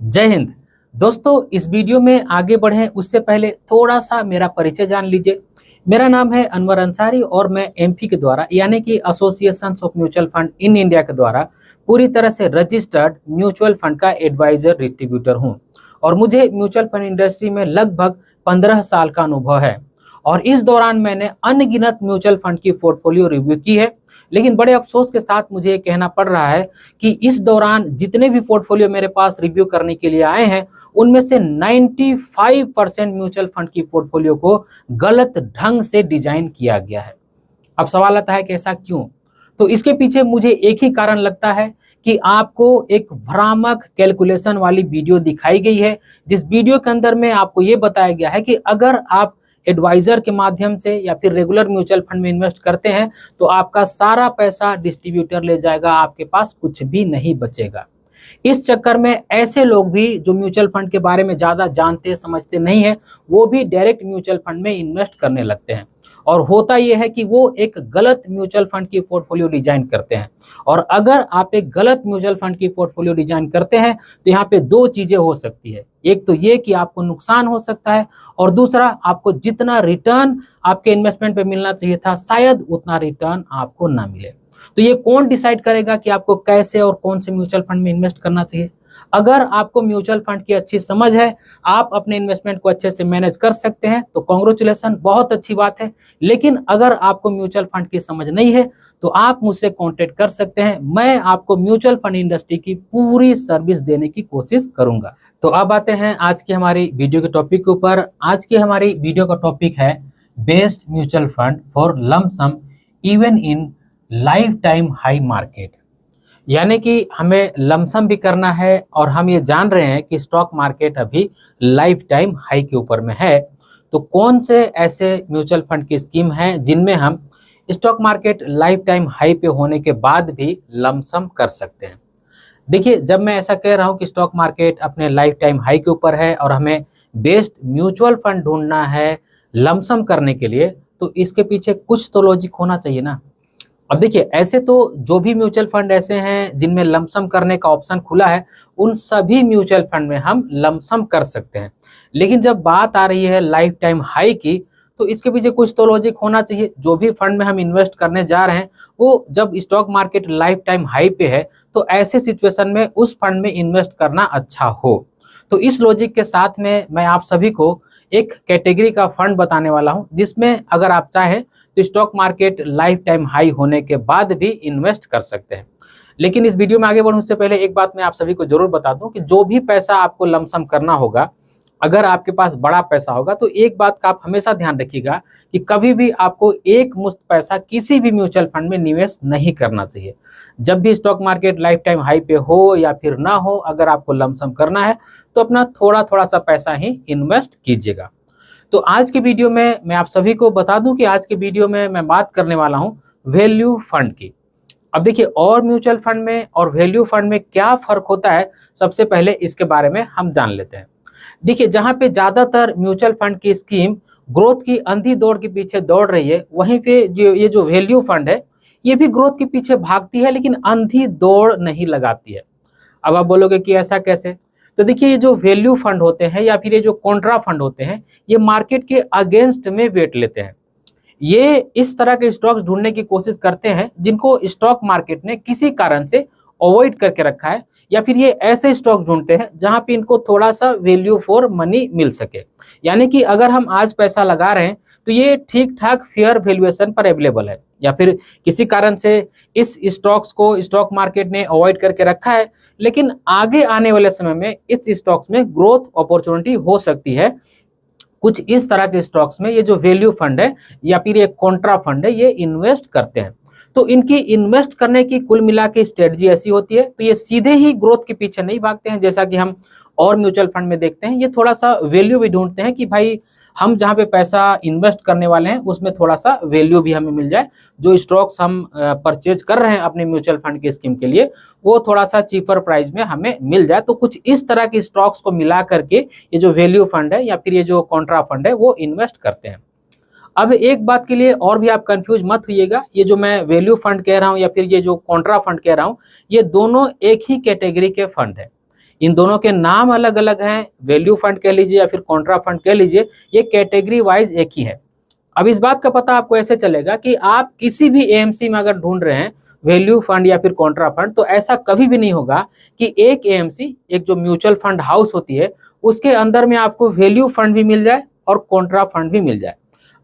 जय हिंद। दोस्तों, इस वीडियो में आगे बढ़ें उससे पहले थोड़ा सा मेरा परिचय जान लीजिए। मेरा नाम है अनवर अंसारी और मैं एमपी के द्वारा यानी कि association of mutual fund in India के द्वारा पूरी तरह से रजिस्टर्ड म्यूचुअल फंड का एडवाइजर डिस्ट्रीब्यूटर हूं और मुझे म्यूचुअल फंड इंडस्ट्री में लगभग 15 साल का अनुभव है। और इस दौरान मैंने अनगिनत म्यूचुअल फंड की पोर्टफोलियो रिव्यू की है। लेकिन बड़े अफसोस के साथ मुझे ये कहना पड़ रहा है कि इस दौरान जितने भी पोर्टफोलियो मेरे पास रिव्यू करने के लिए आए हैं उनमें से 95% म्यूचुअल फंड की पोर्टफोलियो को गलत ढंग से डिजाइन किया गया है। अब सवाल आता है कि ऐसा क्यों? तो इसके पीछे मुझे एक ही कारण लगता है कि आपको एक भ्रामक कैलकुलेशन वाली वीडियो दिखाई गई है, जिस वीडियो के अंदर में आपको ये बताया गया है कि अगर आप एडवाइजर के माध्यम से या फिर रेगुलर म्यूचुअल फंड में इन्वेस्ट करते हैं तो आपका सारा पैसा डिस्ट्रीब्यूटर ले जाएगा, आपके पास कुछ भी नहीं बचेगा। इस चक्कर में ऐसे लोग भी जो म्यूचुअल फंड के बारे में ज़्यादा जानते समझते नहीं है, वो भी डायरेक्ट म्यूचुअल फंड में इन्वेस्ट करने लगते हैं। और होता यह है कि वो एक गलत म्यूचुअल फंड की पोर्टफोलियो डिजाइन करते हैं। और अगर आप एक गलत म्यूचुअल फंड की पोर्टफोलियो डिजाइन करते हैं तो यहाँ पे दो चीजें हो सकती है। एक तो ये कि आपको नुकसान हो सकता है और दूसरा आपको जितना रिटर्न आपके इन्वेस्टमेंट पे मिलना चाहिए था शायद उतना रिटर्न आपको ना मिले। तो ये कौन डिसाइड करेगा कि आपको कैसे और कौन से म्यूचुअल फंड में इन्वेस्ट करना चाहिए? अगर आपको म्यूचुअल फंड की अच्छी समझ है, आप अपने इन्वेस्टमेंट को अच्छे से मैनेज कर सकते हैं तो कांग्रेचुलेसन, बहुत अच्छी बात है। लेकिन अगर आपको म्यूचुअल फंड की समझ नहीं है तो आप मुझसे कांटेक्ट कर सकते हैं। मैं आपको म्यूचुअल फंड इंडस्ट्री की पूरी सर्विस देने की कोशिश करूंगा। तो अब आते हैं आज की हमारी वीडियो के टॉपिक के ऊपर। आज की हमारी वीडियो का टॉपिक है best mutual fund for lump sum even in lifetime high market. यानी कि हमें लमसम भी करना है और हम ये जान रहे हैं कि स्टॉक मार्केट अभी लाइफ टाइम हाई के ऊपर में है। तो कौन से ऐसे म्यूचुअल फंड की स्कीम है जिनमें हम stock market life time high पे होने के बाद भी लमसम कर सकते हैं? देखिए, जब मैं ऐसा कह रहा हूँ कि स्टॉक मार्केट अपने लाइफ टाइम हाई के ऊपर है और हमें बेस्ट म्यूचुअल फंड ढूंढना है लमसम करने के लिए, तो इसके पीछे कुछ तो लॉजिक होना चाहिए ना। अब देखिए, ऐसे तो जो भी म्यूचुअल फंड ऐसे हैं जिनमें लमसम करने का ऑप्शन खुला है, उन सभी म्यूचुअल फंड में हम लमसम कर सकते हैं। लेकिन जब बात आ रही है लाइफ टाइम हाई की, तो इसके पीछे कुछ तो लॉजिक होना चाहिए। जो भी फंड में हम इन्वेस्ट करने जा रहे हैं, वो जब stock market life time high पे है, तो ऐसे सिचुएशन में उस फंड में इन्वेस्ट करना अच्छा हो। तो इस लॉजिक के साथ में मैं आप सभी को एक कैटेगरी का फंड बताने वाला हूं, जिसमें अगर आप चाहें तो stock market life time high होने के बाद भी इन्वेस्ट कर सकते हैं। लेकिन इस वीडियो में आगे बढ़ने से पहले एक बात मैं आप सभी को जरूर बता दूं कि जो भी पैसा आपको लमसम करना होगा, अगर आपके पास बड़ा पैसा होगा तो एक बात का आप हमेशा ध्यान रखिएगा कि कभी भी आपको एक मुश्त पैसा किसी भी म्यूचुअल फंड में निवेश नहीं करना चाहिए। जब भी stock market life time high पे हो या फिर ना हो, अगर आपको लमसम करना है तो अपना थोड़ा थोड़ा सा पैसा ही इन्वेस्ट कीजिएगा। तो आज की वीडियो में मैं आप सभी को बता दूं कि आज की वीडियो में मैं बात करने वाला हूं वैल्यू फंड की। अब देखिए, और म्यूचुअल फंड में और वैल्यू फंड में क्या फर्क होता है, सबसे पहले इसके बारे में हम जान लेते हैं। देखिए, जहां पे ज्यादातर म्यूचुअल फंड की स्कीम ग्रोथ की अंधी दौड़ के पीछे दौड़ रही है, वहीं पे ये जो वैल्यू फंड है, ये भी ग्रोथ के पीछे भागती है लेकिन अंधी दौड़ नहीं लगाती है। अब आप बोलोगे कि ऐसा कैसे? तो देखिए, ये जो वैल्यू फंड होते हैं या फिर ये जो कॉन्ट्रा फंड होते हैं, ये मार्केट के अगेंस्ट में वेट लेते हैं। ये इस तरह के स्टॉक्स ढूंढने की कोशिश करते हैं जिनको स्टॉक मार्केट ने किसी कारण से अवॉइड करके रखा है, या फिर ये ऐसे स्टॉक्स ढूंढते हैं जहां पे इनको थोड़ा सा वैल्यू फॉर मनी मिल सके। यानी कि अगर हम आज पैसा लगा रहे हैं तो ये ठीक ठाक फेयर वैल्यूएशन पर अवेलेबल है, या फिर किसी कारण से इस स्टॉक्स को स्टॉक मार्केट ने अवॉइड करके रखा है, लेकिन आगे आने वाले समय में इस स्टॉक्स में ग्रोथ अपॉर्चुनिटी हो सकती है। कुछ इस तरह के स्टॉक्स में ये जो वैल्यू फंड है या फिर ये कॉन्ट्रा फंड है, ये इन्वेस्ट करते हैं। तो इनकी इन्वेस्ट करने की कुल मिला के स्ट्रेटजी ऐसी होती है, तो ये सीधे ही ग्रोथ के पीछे नहीं भागते हैं जैसा कि हम और म्यूचुअल फंड में देखते हैं। ये थोड़ा सा वैल्यू भी ढूंढते हैं कि भाई हम जहाँ पे पैसा इन्वेस्ट करने वाले हैं उसमें थोड़ा सा वैल्यू भी हमें मिल जाए। जो स्टॉक्स हम परचेज कर रहे हैं अपने म्यूचुअल फंड की स्कीम के लिए, वो थोड़ा सा चीपर प्राइस में हमें मिल जाए। तो कुछ इस तरह के स्टॉक्स को मिला करके ये जो वैल्यू फंड है या फिर ये जो कॉन्ट्रा फंड है वो इन्वेस्ट करते हैं। अब एक बात के लिए और भी आप कंफ्यूज मत होइएगा, ये जो मैं वैल्यू फंड कह रहा हूँ या फिर ये जो कॉन्ट्रा फंड कह रहा हूँ, ये दोनों एक ही कैटेगरी के फंड है। इन दोनों के नाम अलग अलग हैं, वैल्यू फंड कह लीजिए या फिर कॉन्ट्रा फंड कह लीजिए, ये कैटेगरी वाइज एक ही है। अब इस बात का पता आपको ऐसे चलेगा कि आप किसी भी एएमसी में अगर ढूंढ रहे हैं वैल्यू फंड या फिर कॉन्ट्रा फंड, तो ऐसा कभी भी नहीं होगा कि एक एएमसी, एक जो म्यूचुअल फंड हाउस होती है, उसके अंदर में आपको वैल्यू फंड भी मिल जाए और कॉन्ट्रा फंड भी मिल जाए।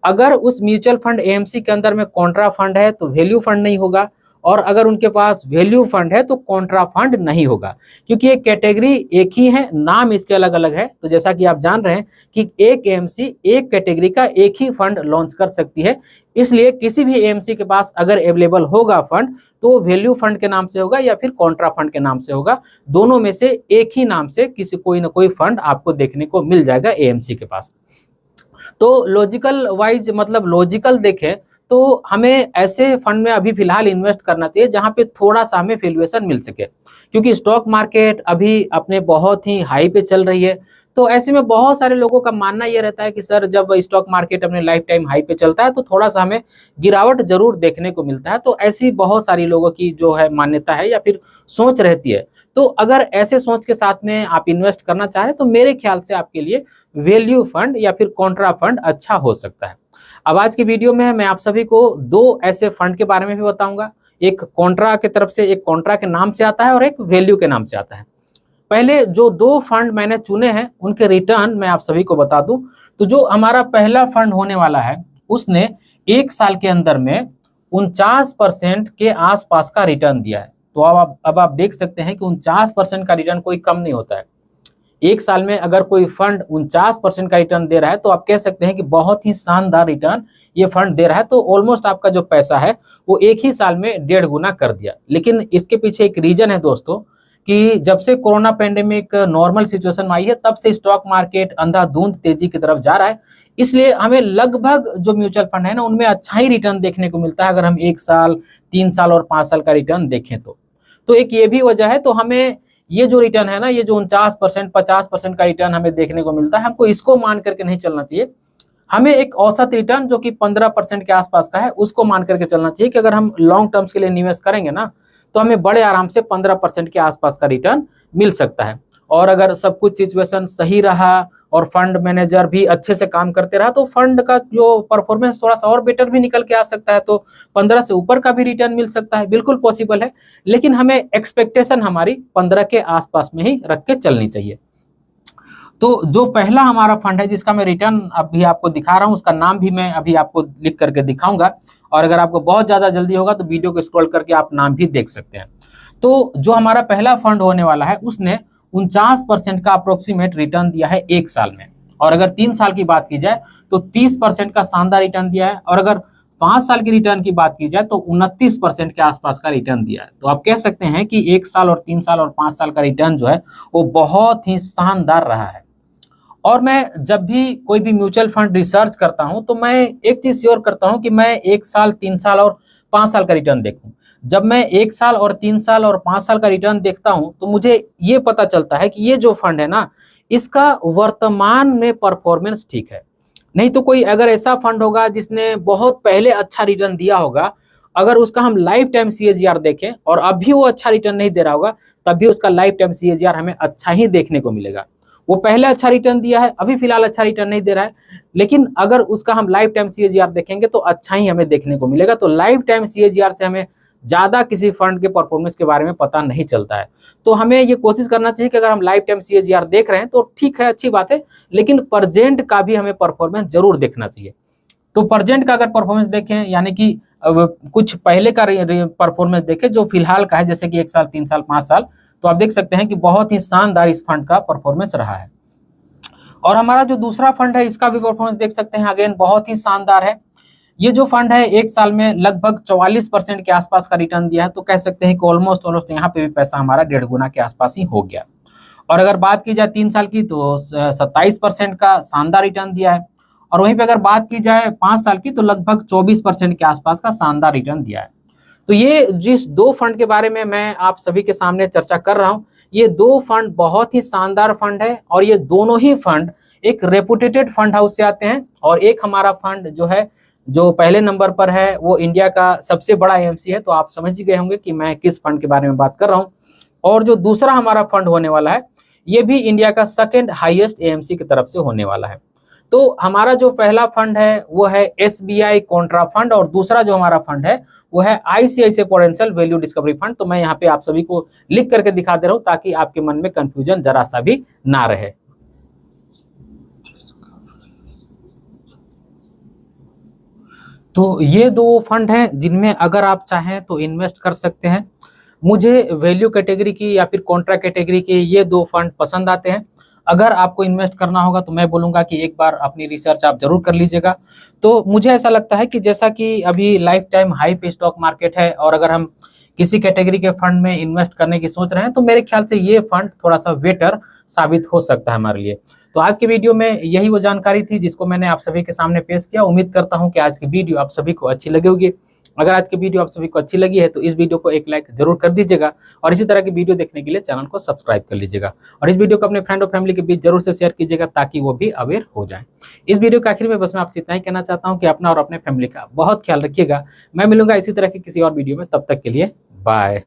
अगर उस म्यूचुअल फंड एएमसी के अंदर में कॉन्ट्रा फंड है तो वैल्यू फंड नहीं होगा, और अगर उनके पास वैल्यू फंड है तो कॉन्ट्रा फंड नहीं होगा, क्योंकि ये कैटेगरी एक ही है, नाम इसके अलग अलग है। तो जैसा कि आप जान रहे हैं कि एक एएमसी एक कैटेगरी का एक ही फंड लॉन्च कर सकती है, इसलिए किसी भी एएमसी के पास अगर अवेलेबल होगा फंड तो वैल्यू फंड के नाम से होगा या फिर कॉन्ट्रा फंड के नाम से होगा। दोनों में से एक ही नाम से किसी कोई ना कोई फंड आपको देखने को मिल जाएगा एएमसी के पास। तो लॉजिकल वाइज, मतलब लॉजिकल देखें तो हमें ऐसे फंड में अभी फिलहाल इन्वेस्ट करना चाहिए जहां पे थोड़ा सा हमें वैल्यूएशन मिल सके, क्योंकि स्टॉक मार्केट अभी अपने बहुत ही हाई पे चल रही है। तो ऐसे में बहुत सारे लोगों का मानना ये रहता है कि सर जब स्टॉक मार्केट अपने लाइफ टाइम हाई पे चलता है तो थोड़ा सा हमें गिरावट जरूर देखने को मिलता है। तो ऐसी बहुत सारी लोगों की जो है मान्यता है या फिर सोच रहती है। तो अगर ऐसे सोच के साथ में आप इन्वेस्ट करना चाह रहे हैं तो मेरे ख्याल से आपके लिए वैल्यू फंड या फिर कॉन्ट्रा फंड अच्छा हो सकता है। अब आज की वीडियो में मैं आप सभी को दो ऐसे फंड के बारे में भी बताऊंगा, एक कॉन्ट्रा के तरफ से, एक कॉन्ट्रा के नाम से आता है और एक वैल्यू के नाम से आता है। पहले जो दो फंड मैंने चुने हैं उनके रिटर्न मैं आप सभी को बता दूं। तो जो हमारा पहला फंड होने वाला है उसने एक साल के अंदर में 49% के आसपास का रिटर्न दिया है। तो अब आप देख सकते हैं कि 49% का रिटर्न कोई कम नहीं होता है। एक साल में अगर कोई फंड 49% का रिटर्न दे रहा है तो आप कह सकते हैं कि बहुत ही शानदार रिटर्न ये फंड दे रहा है। तो ऑलमोस्ट आपका जो पैसा है वो एक ही साल में 1.5 गुना कर दिया। लेकिन इसके पीछे एक रीजन है दोस्तों, कि जब से कोरोना पेंडेमिक नॉर्मल सिचुएशन में आई है तब से स्टॉक मार्केट अंधाधुंध तेजी की तरफ जा रहा है। इसलिए हमें लगभग जो म्यूचुअल फंड है ना उनमें अच्छा ही रिटर्न देखने को मिलता है, अगर हम 1 साल, 3 साल और 5 साल का रिटर्न देखें तो एक ये भी वजह है। तो हमें ये जो रिटर्न है ना, ये जो 49%, 50% का रिटर्न हमें देखने को मिलता है, हमको इसको मान करके नहीं चलना चाहिए। हमें एक औसत रिटर्न जो कि 15% के आसपास का है उसको मान करके चलना चाहिए कि अगर हम लॉन्ग टर्म्स के लिए निवेश करेंगे ना तो हमें बड़े आराम से 15% के आसपास का रिटर्न मिल सकता है। और अगर सब कुछ सिचुएशन सही रहा और फंड मैनेजर भी अच्छे से काम करते रहा तो फंड का जो परफॉर्मेंस थोड़ा सा और बेटर भी निकल के आ सकता है, तो 15 से ऊपर का भी रिटर्न मिल सकता है, बिल्कुल पॉसिबल है। लेकिन हमें एक्सपेक्टेशन हमारी 15 के आसपास में ही रख के चलनी चाहिए। तो जो पहला हमारा फंड है जिसका मैं रिटर्न अभी आपको दिखा रहा हूं, उसका नाम भी मैं अभी आपको लिख करके दिखाऊंगा, और अगर आपको बहुत ज्यादा जल्दी होगा तो वीडियो को स्क्रॉल करके आप नाम भी देख सकते हैं। तो जो हमारा पहला फंड होने वाला है उसने 49% का अप्रोक्सीमेट रिटर्न दिया है एक साल में, और अगर 3 साल की बात की जाए तो 30% का शानदार रिटर्न दिया है, और अगर 5 साल की रिटर्न की बात की जाए तो 29% के आसपास का रिटर्न दिया है। तो आप कह सकते हैं कि 1 साल और 3 साल और 5 साल का रिटर्न जो है वो बहुत ही शानदार रहा है। और मैं जब भी कोई भी म्यूचुअल फंड रिसर्च करता हूं तो मैं एक चीज श्योर करता हूं कि मैं 1 साल, 3 साल और 5 साल का रिटर्न देखूं। जब मैं 1 साल और 3 साल और 5 साल का रिटर्न देखता हूं तो मुझे ये पता चलता है कि ये जो फंड है ना इसका वर्तमान में परफॉर्मेंस ठीक है। नहीं तो कोई अगर ऐसा फंड होगा जिसने बहुत पहले अच्छा रिटर्न दिया होगा, अगर उसका हम लाइफ टाइम सीएजीआर देखें और अभी वो अच्छा रिटर्न नहीं दे रहा होगा, तब भी उसका लाइफ टाइम सीएजीआर हमें अच्छा ही देखने को मिलेगा। वो पहले अच्छा रिटर्न दिया है, अभी फिलहाल अच्छा रिटर्न नहीं दे रहा है, लेकिन अगर उसका हम लाइफ टाइम सीएजीआर देखेंगे तो अच्छा ही हमें देखने को मिलेगा। तो लाइफ टाइम सीएजीआर से हमें ज्यादा किसी फंड के परफॉर्मेंस के बारे में पता नहीं चलता है। तो हमें ये कोशिश करना चाहिए कि अगर हम लाइफ टाइम सीएजीआर देख रहे हैं तो ठीक है, अच्छी बात है, लेकिन प्रेजेंट का भी हमें परफॉर्मेंस जरूर देखना चाहिए। तो प्रेजेंट का अगर परफॉर्मेंस देखें, यानी कि कुछ पहले का परफॉर्मेंस देखें जो फिलहाल का है, जैसे कि 1 साल, 3 साल, 5 साल, तो आप देख सकते हैं कि बहुत ही शानदार इस फंड का परफॉर्मेंस रहा है। और हमारा जो दूसरा फंड है इसका भी परफॉर्मेंस देख सकते हैं, अगेन बहुत ही शानदार है। ये जो फंड है 1 साल में लगभग 44% के आसपास का रिटर्न दिया है। तो कह सकते हैं कि ऑलमोस्ट यहाँ पे भी पैसा हमारा 1.5 गुना के आसपास ही हो गया। और अगर बात की जाए 3 साल की तो 27% का शानदार रिटर्न दिया है, और वहीं पे अगर बात की जाए 5 साल की तो लगभग 24% के आसपास का शानदार रिटर्न दिया है। तो ये जिस दो फंड के बारे में मैं आप सभी के सामने चर्चा कर रहा हूं, ये दो फंड बहुत ही शानदार फंड है, और ये दोनों ही फंड एक रेपुटेटेड फंड हाउस से आते हैं। और एक हमारा फंड जो है, जो पहले नंबर पर है, वो इंडिया का सबसे बड़ा एएमसी है। तो आप समझ ही गए होंगे कि मैं किस फंड के बारे में बात कर रहा हूं। और जो दूसरा हमारा फंड होने वाला है ये भी इंडिया का सेकंड हाईएस्ट एएमसी की तरफ से होने वाला है। तो हमारा जो पहला फंड है वो है एसबीआई कॉन्ट्रा फंड और दूसरा जो हमारा फंड है वो है ICICI prudential value discovery fund. तो मैं यहाँ पे आप सभी को लिख करके दिखा दे रहा हूँ ताकि आपके मन में कंफ्यूजन जरा सा भी ना रहे। तो ये दो फंड हैं जिनमें अगर आप चाहें तो इन्वेस्ट कर सकते हैं। मुझे वैल्यू कैटेगरी की या फिर कॉन्ट्रा कैटेगरी के ये दो फंड पसंद आते हैं। अगर आपको इन्वेस्ट करना होगा तो मैं बोलूँगा कि एक बार अपनी रिसर्च आप जरूर कर लीजिएगा। तो मुझे ऐसा लगता है कि जैसा कि अभी लाइफ टाइम हाई पे स्टॉक मार्केट है और अगर हम किसी कैटेगरी के फंड में इन्वेस्ट करने की सोच रहे हैं तो मेरे ख्याल से ये फंड थोड़ा सा बेटर साबित हो सकता है हमारे लिए। तो आज की वीडियो में यही वो जानकारी थी जिसको मैंने आप सभी के सामने पेश किया। उम्मीद करता हूं कि आज की वीडियो आप सभी को अच्छी लगी होगी। अगर आज की वीडियो आप सभी को अच्छी लगी है तो इस वीडियो को एक लाइक जरूर कर दीजिएगा और इसी तरह की वीडियो देखने के लिए चैनल को सब्सक्राइब कर लीजिएगा और इस वीडियो को अपने फ्रेंड और फैमिली के बीच जरूर से शेयर कीजिएगा ताकि वो भी अवेयर हो जाए। इस वीडियो के आखिर में बस मैं आपसे इतना ही कहना चाहता हूँ कि अपना और अपने फैमिली का बहुत ख्याल रखिएगा। मैं मिलूंगा इसी तरह की किसी और वीडियो में, तब तक के लिए बाय।